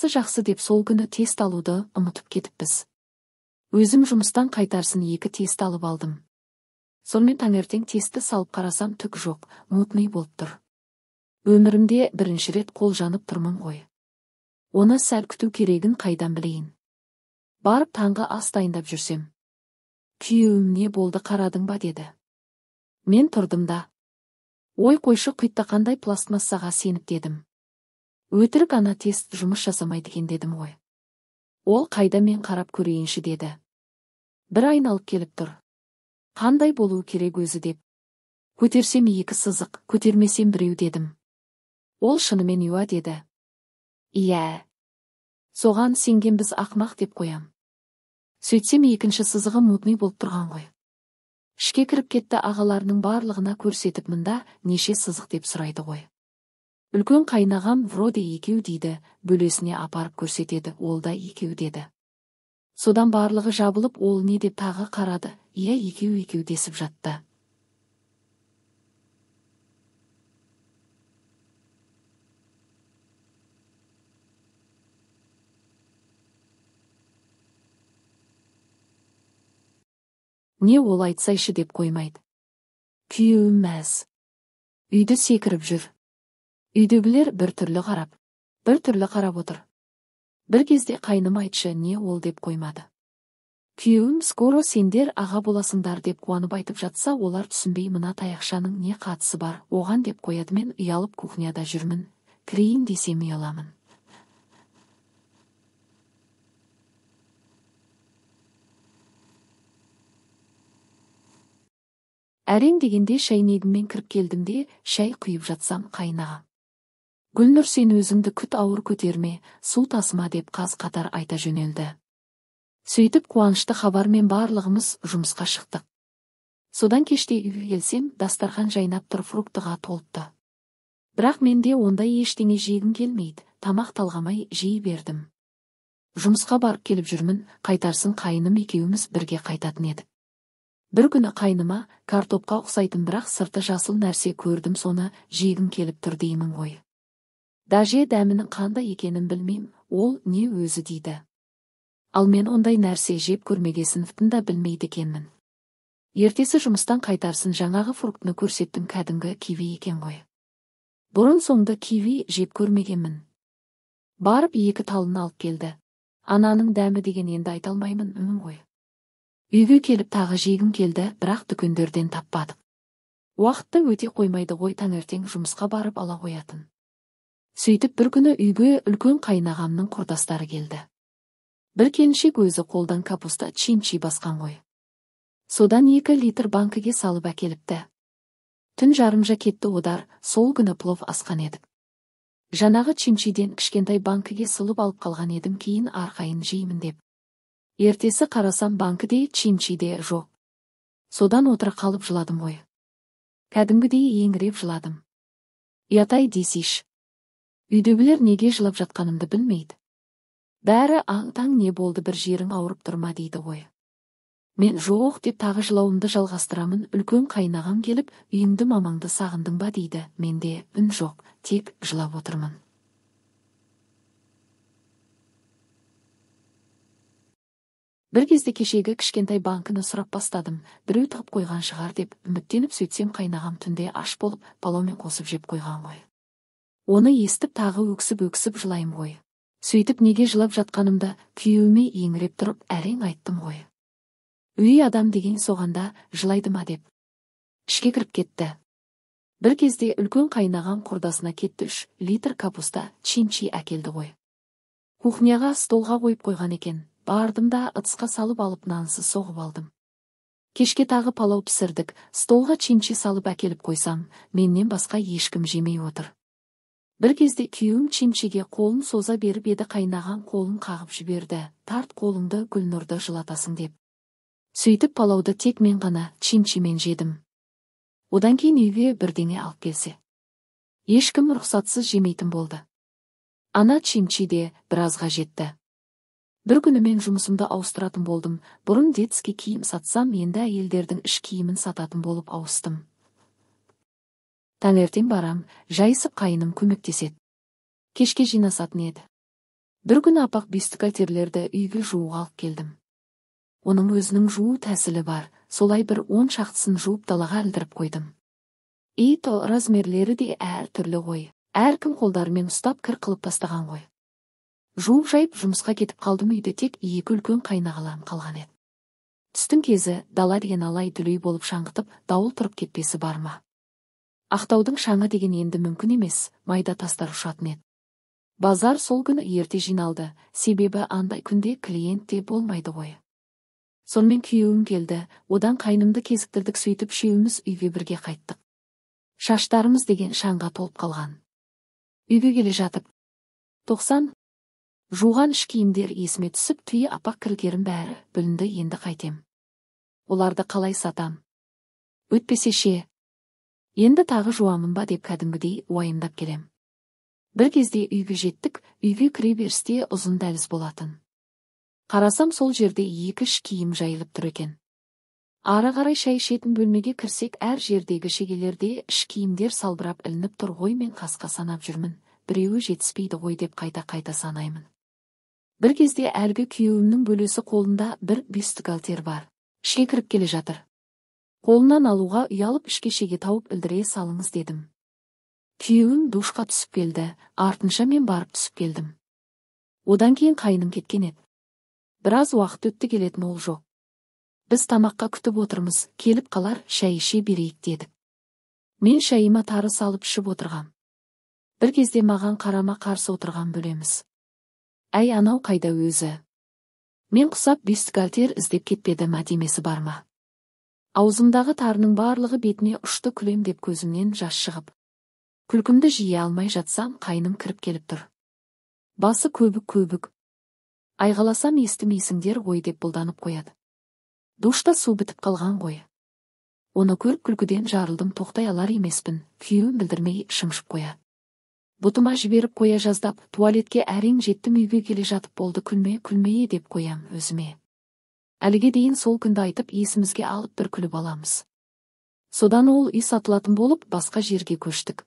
Жақсы деп сол күні тест алуды ұмытып кетіппіз. Өзім жұмыстан қайтарсын 2 тест алып алдым. Сонымен таңертең тесті салып қарасам түк жоқ, мутный болып тұр. Өмірімде бірінші рет қол жанып тұрмын ғой. Оны сәл күту керегін қайдан білейін. Барып таңғы ас дайындап жүрсем. Күйеуім не болды қарадың ба деді. Мен тұрдым да. Ой қойшы құйтта қандай пластмассаға сеніп дедім. Өтірік ана тест жұмыс жасамайды екен дедім ғой. Ол қайда мен қарап көрейінші деді. Бір айналып келіп тұр. Қандай болуы керек өзі деп. Көтерсем 2 сызық, көтермесем 1 дедім. Ол шынымен юа деді. Иә. Соған сенген біз ақмақ деп қоям. Сөйтсем 2-ші сызығы мутный болып тұрған ғой. Ішке кіріп кетті ағаларының барлығына көрсетіп мында неше сызық деп сұрайды ғой. Үлкен қайнағам вроде 2 дейді, бөлесіне апарып көрсетеді, ол да 2 деді. Содан барлығы жабылып ол не деп тағы қарады, иә 2 десіп жатты. Не ол айтсайшы деп қоймайды. Күйеуім мәз. Үйді секіріп жүр. Үйдегілер бір түрлі қарап отыр. Бір кезде қайным айтшы не ол деп қоймады. Күйеуім скоро сендер аға боласыңдар деп қуанып айтып жатса, олар түсінбей мына таяқшаның не қатысы бар оған деп қояды. Мен ұялып кухняда жүрмін, кірейін десем ұяламын. Әрең дегенде шәйнегіммен кіріп келдім де шәй құйып жатсам қайнағам. Гүлнұр сен өзіңді күт ауыр көтерме, су тасыма деп қаз қатар айта жөнелді. Сөйтіп қуанышты хабармен барлығымыз жұмысқа шықтық. Содан кеште үйге келсем, дастархан жайнап тұр, фруктыға толыпты. Бірақ менде ондай ештеңе жегім келмейді, тамақ талғамай жей бердім. Жұмысқа барып келіп жүрмін, қайтарсын қайным екеуміз бірге қайтатын едік. Бір күні қайныма картопқа ұқсайтын бірақ сырты жасыл нәрсе көрдім, соны жегім келіп тұр деймін ғой. Дәже дәмінің қандай екенін білмейм, ол не өзі дейді. Ал мен ондай нәрсе жеп көрмегесін да білмейді екенмін. Ертесі жұмыстан қайтарсын жаңағы фруктыны көрсеттім, кәдімгі киви екен ғой. Бұрын соңды киви жеп көрмегенмін. Барып 2 талын алып келді. Ананың дәмі деген енді айта алмаймын, ғой. Үйге келіп тағы жегім келді, бірақ дүкендерден таппадық. Уақытты өте қоймайды ғой, таңертең жұмысқа барып ала қоятын. Сөйтіп бір күні үйге үлкен қайнағамның құрдастары келді. Бір келіншек өзі қолдан капуста чимчи басқан ғой. Содан 2 литр банкіге салып әкеліпті. Түн жарымжа кетті одар, сол күні плов асқан едік. Жаңағы чимчиден кішкентай банкіге сылып алып қалған едім, кейін арқайын жеймін деп. Ертесі қарасам банкіде чимчиде жоқ. Содан отыра қалып жыладым ғой. Кәдімгідей еңіреп жыладым. Ятай десейш. Үйдегілер неге жылап жатқанымды білмейді. Бәрі аң-таң не болды, бір жерің ауырып тұрма дейді ғой. Мен жоқ деп тағы жылауымды жалғастырамын. Үлкен қайнағам келіп, үйіңді мамаңды сағындың ба дейді. Менде үн жоқ, тек жылап отырмын. Бір кезде кешегі кішкентай банкіні сұрап бастадым. Біреу тығып қойған шығар деп үміттеніп, сөйтсем қайнағам түнде аш болып палаумен қосып жеп қойған ғой. Оны естіп тағы өксіп жылайым ғой. Сөйтіп неге жылап жатқанымды күйеуіме еңіреп тұрып әрең айттым ғой. Үй адам деген соғанда жылайды ма деп. Ішке кіріп кетті. Бір кезде үлкен қайнағам құрдасына кетті, 3 литр капуста чимчи әкелді ғой. Кухняға столға қойып қойған екен. Бардым да ыдысқа салып алып нансыз соғып алдым. Кешке тағы палау пісірдік, столға чимчи салып әкеліп қойсам, менен басқа ешкім жемей отыр. Бір кезде күйеуім чимчиге қолын соза беріп еді, қайнаған қолын қағып жіберді. Тарт қолыңды, Гүлнұрды жылатасың деп. Сөйтіп палауды тек мен ғана чимчимен жедім. Одан кейін үйге бірдеңе алып келсе, ешкім рұқсатсыз жемейтін болды. Ана чимчи де біразға жетті. Бір күні мен жұмысымды ауыстыратын болдым. Бұрын детский киім сатсам, енді әйелдердің іш киімін сататын болып ауыстым. Таңертең барам, жайысып қайыным көмектеседі. Кешке жинасатын еді. Бір күні апақ бюстгальтерлерді үйге жууға алып келдім. Оның өзінің жуу тәсілі бар, солай бір 10 шақтысын жуып далаға ілдіріп қойдым. Размерлері де әр түрлі ғой. Әркім қолдарымен ұстап кір қылып тастаған ғой. Жуып жайып жұмысқа кетіп қалдым, үйде тек 2 үлкен қайнағаларым қалған еді. Түстің кезі дала деген алай-дүлей болып шаңғытып, дауыл тұрып кетпесі бар ма? Ақтаудың шаңы деген енді мүмкін емес, майда тастар ұшатын еді. Базар сол күні ерте жиналды, себебі андай күнде клиент те болмайды ғой. Сонымен күйеуім келді, одан қайнымды кезіктірдік, сөйтіп үшеуміз үйге бірге қайттық. Шаштарымыз деген шаңға толып қалған. Үйге келе жатып, 90 жуған іш киімдер есіме түсіп, түйе апақ кіргерім бәрі бүлінді, енді қайтем. Оларды қалай сатам? Өтпесе ше. Енді тағы жуамын ба деп кәдімгідей уайымдап келем. Бір кезде үйге жеттік, үйге кіре берісте ұзын дәліз болатын. Қарасам сол жерде 2 іш киім жайылып тұр екен. Ары қарай шай ішетін бөлмеге кірсек, әр жердегі шегелерде іш киімдер салбырап ілініп тұр ғой. Мен қасқа санап жүрмін, біреуі жетіспейді ғой деп қайта санаймын. Бір кезде әлгі күйеуімнің бөлесі қолында бір бюстгальтер бар. Ішке кіріп келе жатыр. Қолынан алуға ұялып, ішке шеге тауып ілдіре салыңыз дедім. Күйеуім душқа түсіп келді, артынша мен барып түсіп келдім. Одан кейін қайным кеткен еді. Біраз уақыт өтті, келетін ол жоқ. Біз тамаққа күтіп отырмыз, келіп қалар, шай іше берейік дедік. Мен шайыма тары салып ішіп отырғам. Бір кезде маған қарама қарсы отырған бөлеміз. Әй, анау қайда өзі? Мен құсап бюстгальтер іздеп кетпеді ма демесі бар ма? Аузымдағы тарының барлығы бетіне ұшты, күлем деп көзімнен жас шығып. Күлкімді жие алмай жатсам, қайным кіріп келіп тұр. Басы көбік. Айғаласам естімейсіңдер ғой деп бұлданып қояды. Душта су бітіп қалған ғой. Оны көріп күлкіден жарылдым, тоқтай алар емеспін, күйеуім білдірмей шымшып қояды. Бұтыма жіберіп қоя жаздап, туалетке әрең жеттім, үйге келе жатып болды, күлмeye деп қоям өзіме. Әліге дейін сол күнді айтып, есімізге алып бір күліп аламыз. Содан ол үй сатылатын болып, басқа жерге көштік.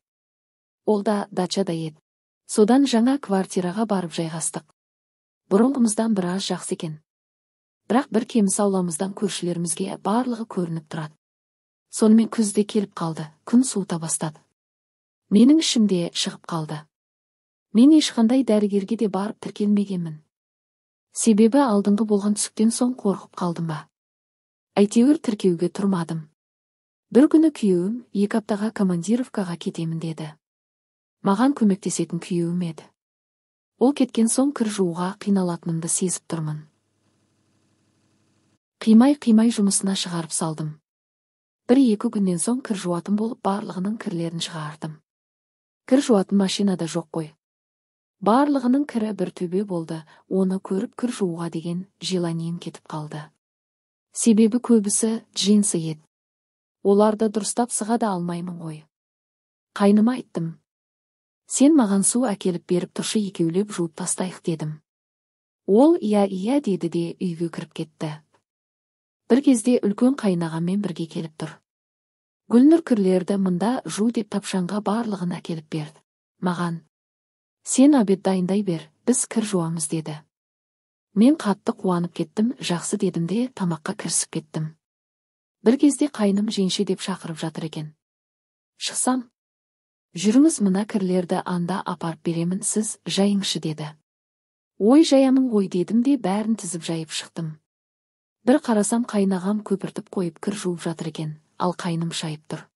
Ол да дачада еді. Содан жаңа квартираға барып жайғастық. Бұрынғымыздан біраз жақсы екен. Бірақ бір кеміс ауламыздан көршілерімізге барлығы көрініп тұрады. Сонымен күзде келіп қалды, күн суыта бастады. Менің ішімде шығып қалды. Мен ешқандай дәрігерге де барып тіркелмегенмін. Себебі алдыңғы болған түсіктен соң қорқып қалдым ба. Әйтеуір тіркеуге тұрмадым. Бір күні күйеуім 2 аптаға командировкаға кетемін деді. Маған көмектесетін күйеуім еді. Ол кеткен соң кір жууға қиналатынымды сезіп тұрмын. Қимай жұмысына шығарып салдым. 1-2 күннен соң кір жуатын болып барлығының кірлерін шығардым. Кір жуатын машинада жоқ қой. Барлығының кірі бір төбе болды, оны көріп кір жууға деген желанием кетіп қалды. Себебі көбісі джинсы еді. Оларды дұрыстап сыға да алмаймын ғой. Қайныма айттым. Сен маған су әкеліп беріп тұршы, екеулеп жуып тастайық дедім. Ол иә деді де үйге кіріп кетті. Бір кезде үлкен қайнағаммен бірге келіп тұр. Гүлнұр кірлерді мында жу деп тапшанға барлығын әкеліп берді. Маған, сен обед дайындай бер, біз кір жуамыз деді. Мен қатты қуанып кеттім, жақсы дедім де тамаққа кірісіп кеттім. Бір кезде қайным женше деп шақырып жатыр екен. Шықсам, жүріңіз, мына кірлерді анда апарып беремін, сіз жайыңшы деді. Ой, жаямын ғой дедім де бәрін тізіп жайып шықтым. Бір қарасам, қайнағам көпіртіп қойып кір жуып жатыр екен, ал қайным шайып тұр.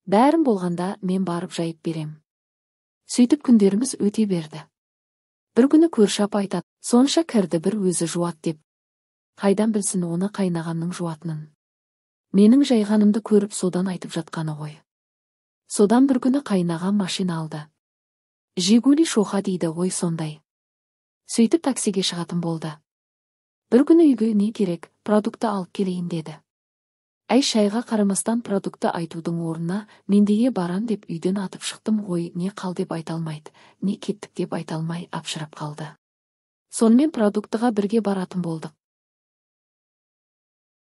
Бәрін болғанда мен барып жайып берем. Сөйтіп күндеріміз өте берді. Бір күні көрші апа айтады, сонша кірді бір өзі жуат деп. Қайдан білсін оны қайнағамның жуатынын. Менің жайғанымды көріп содан айтып жатқаны ғой. Содан бір күні қайнағам машина алды. Жигули шоқа дейді ғой сондай. Сөйтіп таксиге шығатын болды. Бір күні үйге не керек, продукты алып келейін деді. Әй, шайға қарамастан продукты айтудың орнына мендеге барам деп үйден атып шықтым ғой, не қал деп айта алмайды, не кеттік деп айта алмай апшырап қалды. Сонымен продуктыға бірге баратын болдық.